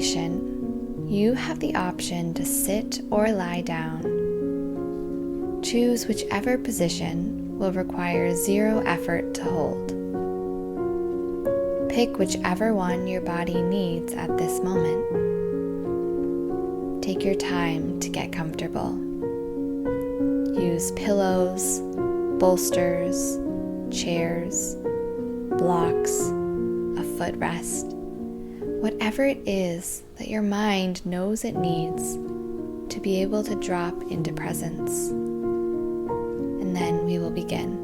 relaxation, you have the option to sit or lie down. Choose whichever position will require zero effort to hold. Pick whichever one your body needs at this moment. Take your time to get comfortable. Use pillows, bolsters, chairs, blocks, a footrest, whatever it is that your mind knows it needs to be able to drop into presence. And then we will begin.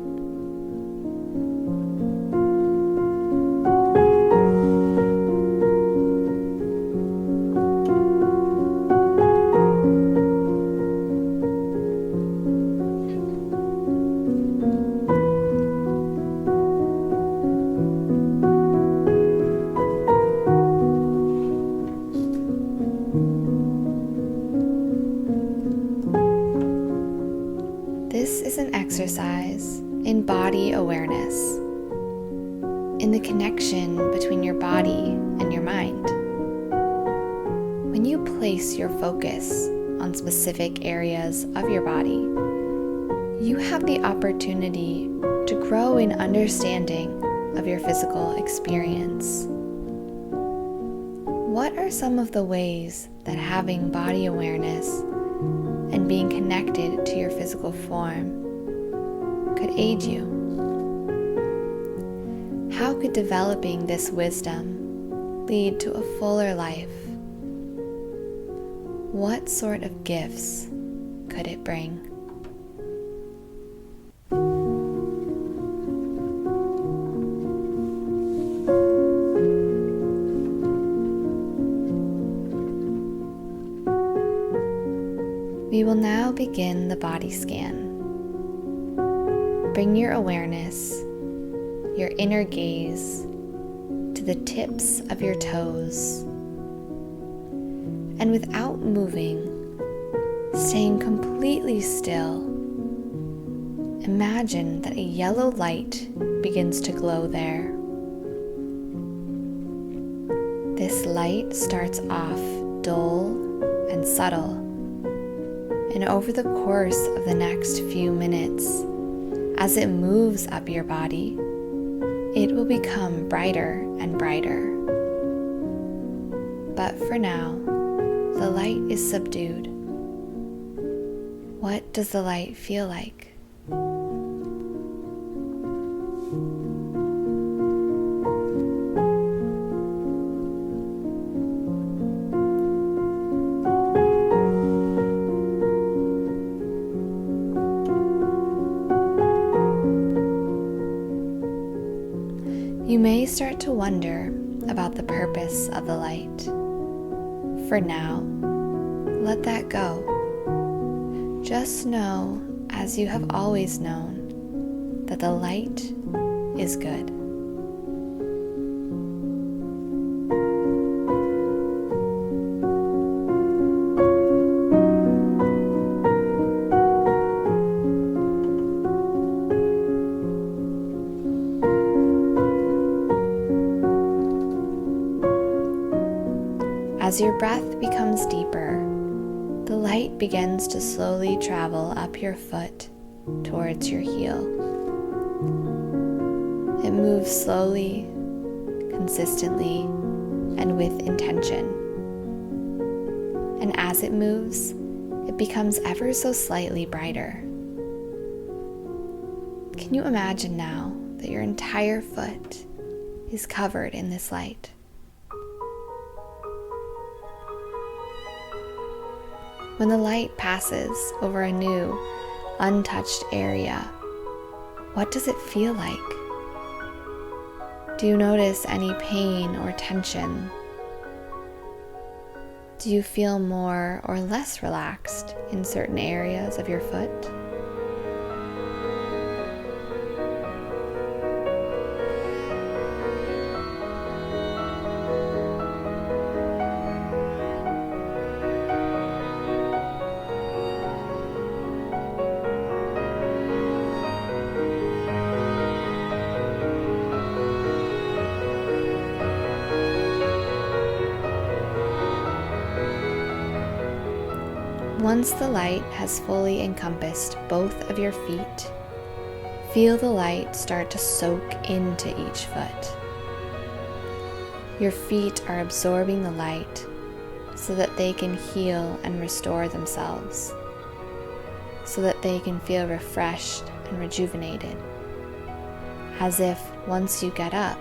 This is an exercise in body awareness, in the connection between your body and your mind. When you place your focus on specific areas of your body, you have the opportunity to grow in understanding of your physical experience. What are some of the ways that having body awareness and being connected to your physical form could aid you? How could developing this wisdom lead to a fuller life? What sort of gifts could it bring? We will now begin the body scan. Bring your awareness, your inner gaze, to the tips of your toes. And without moving, staying completely still, imagine that a yellow light begins to glow there. This light starts off dull and subtle, and over the course of the next few minutes, as it moves up your body, it will become brighter and brighter. But for now, the light is subdued. What does the light feel like? You may start to wonder about the purpose of the light. For now, let that go. Just know, as you have always known, that the light is good. As your breath becomes deeper, the light begins to slowly travel up your foot towards your heel. It moves slowly, consistently, and with intention. And as it moves, it becomes ever so slightly brighter. Can you imagine now that your entire foot is covered in this light? When the light passes over a new, untouched area, what does it feel like? Do you notice any pain or tension? Do you feel more or less relaxed in certain areas of your foot? Once the light has fully encompassed both of your feet, feel the light start to soak into each foot. Your feet are absorbing the light so that they can heal and restore themselves, so that they can feel refreshed and rejuvenated, as if once you get up,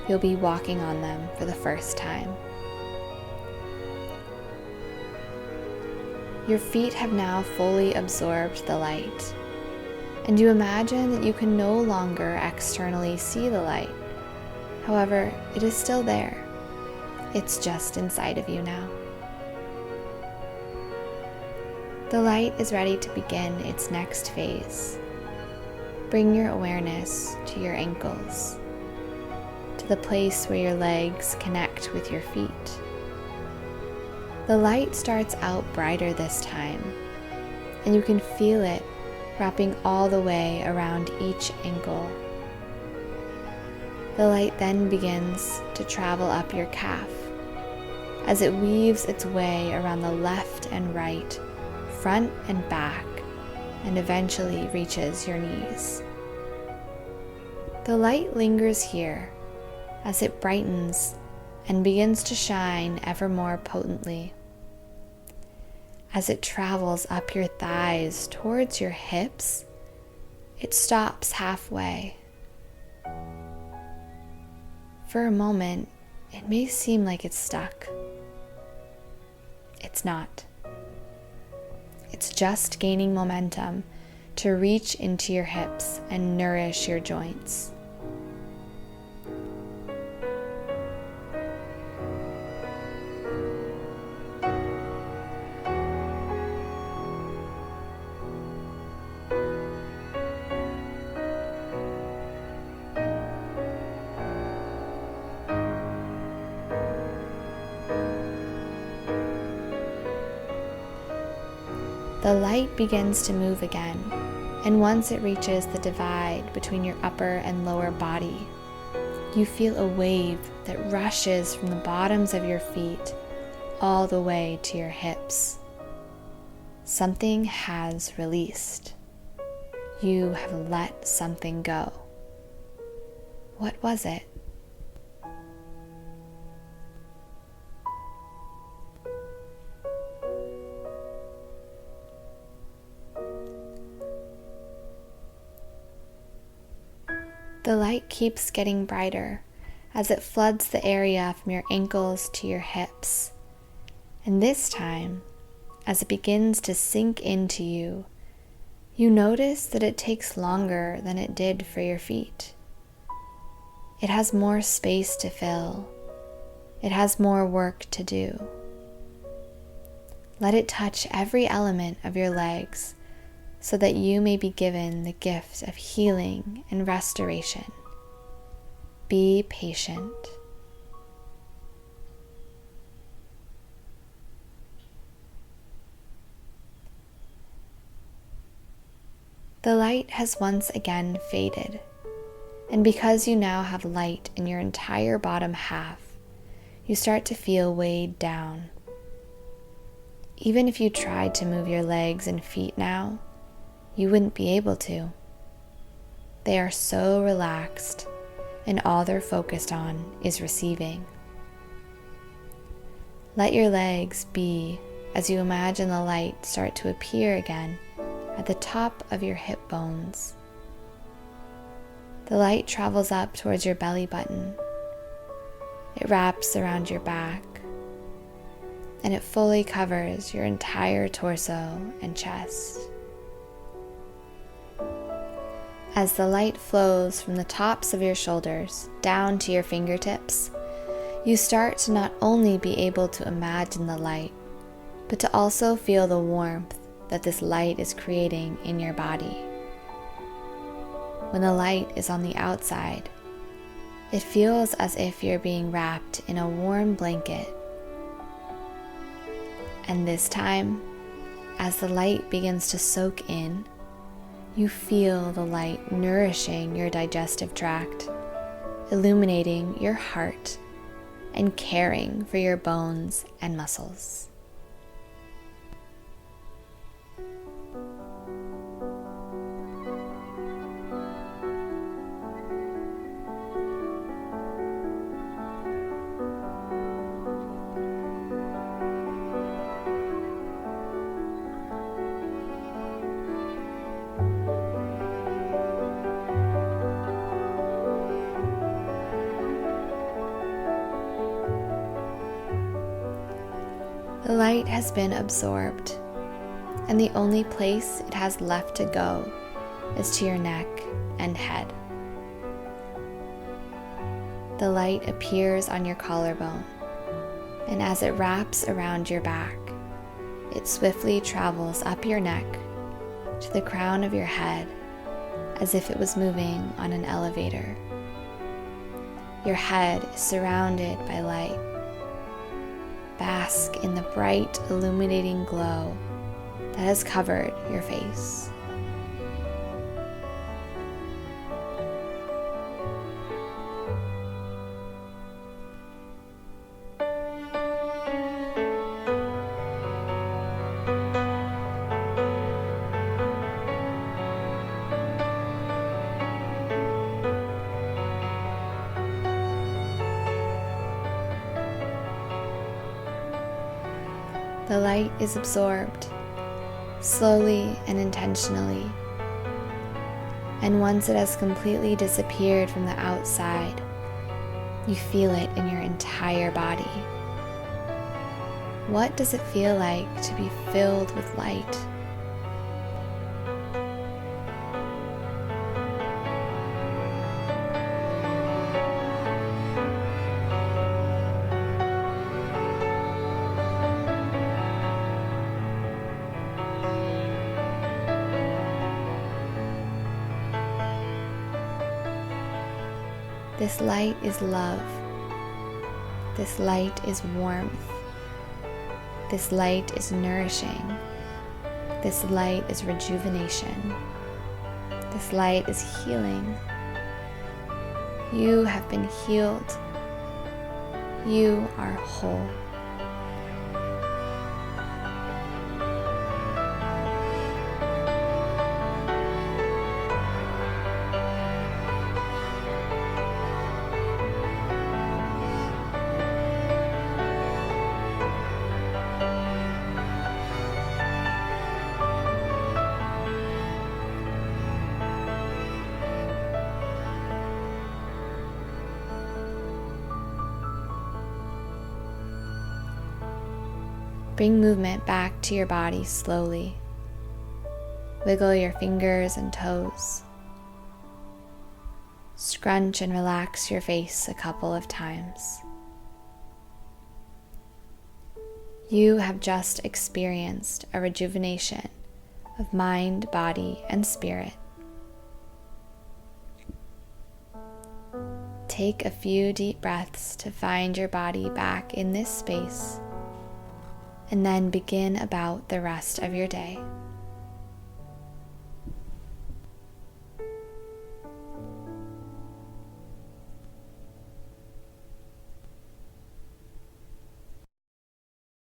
you'll be walking on them for the first time. Your feet have now fully absorbed the light, and you imagine that you can no longer externally see the light. However, it is still there. It's just inside of you now. The light is ready to begin its next phase. Bring your awareness to your ankles, to the place where your legs connect with your feet. The light starts out brighter this time, and you can feel it wrapping all the way around each ankle. The light then begins to travel up your calf as it weaves its way around the left and right, front and back, and eventually reaches your knees. The light lingers here as it brightens and begins to shine ever more potently. As it travels up your thighs towards your hips, it stops halfway. For a moment, it may seem like it's stuck. It's not. It's just gaining momentum to reach into your hips and nourish your joints. The light begins to move again, and once it reaches the divide between your upper and lower body, you feel a wave that rushes from the bottoms of your feet all the way to your hips. Something has released. You have let something go. What was it? The light keeps getting brighter as it floods the area from your ankles to your hips. And this time, as it begins to sink into you, you notice that it takes longer than it did for your feet. It has more space to fill. It has more work to do. Let it touch every element of your legs, so that you may be given the gift of healing and restoration. Be patient. The light has once again faded, and because you now have light in your entire bottom half, you start to feel weighed down. Even if you tried to move your legs and feet now, you wouldn't be able to. They are so relaxed, and all they're focused on is receiving. Let your legs be as you imagine the light start to appear again at the top of your hip bones. The light travels up towards your belly button. It wraps around your back, and it fully covers your entire torso and chest. As the light flows from the tops of your shoulders down to your fingertips, you start to not only be able to imagine the light, but to also feel the warmth that this light is creating in your body. When the light is on the outside, it feels as if you're being wrapped in a warm blanket. And this time, as the light begins to soak in, you feel the light nourishing your digestive tract, illuminating your heart, and caring for your bones and muscles. light has been absorbed, and the only place it has left to go is to your neck and head. The light appears on your collarbone, and as it wraps around your back, it swiftly travels up your neck to the crown of your head as if it was moving on an elevator. Your head is surrounded by light. Bask in the bright, illuminating glow that has covered your face. The light is absorbed, slowly and intentionally, and once it has completely disappeared from the outside, you feel it in your entire body. What does it feel like to be filled with light? This light is love. This light is warmth. This light is nourishing. This light is rejuvenation. This light is healing. You have been healed. You are whole. Bring movement back to your body slowly. Wiggle your fingers and toes. Scrunch and relax your face a couple of times. You have just experienced a rejuvenation of mind, body, and spirit. Take a few deep breaths to find your body back in this space, and then begin about the rest of your day.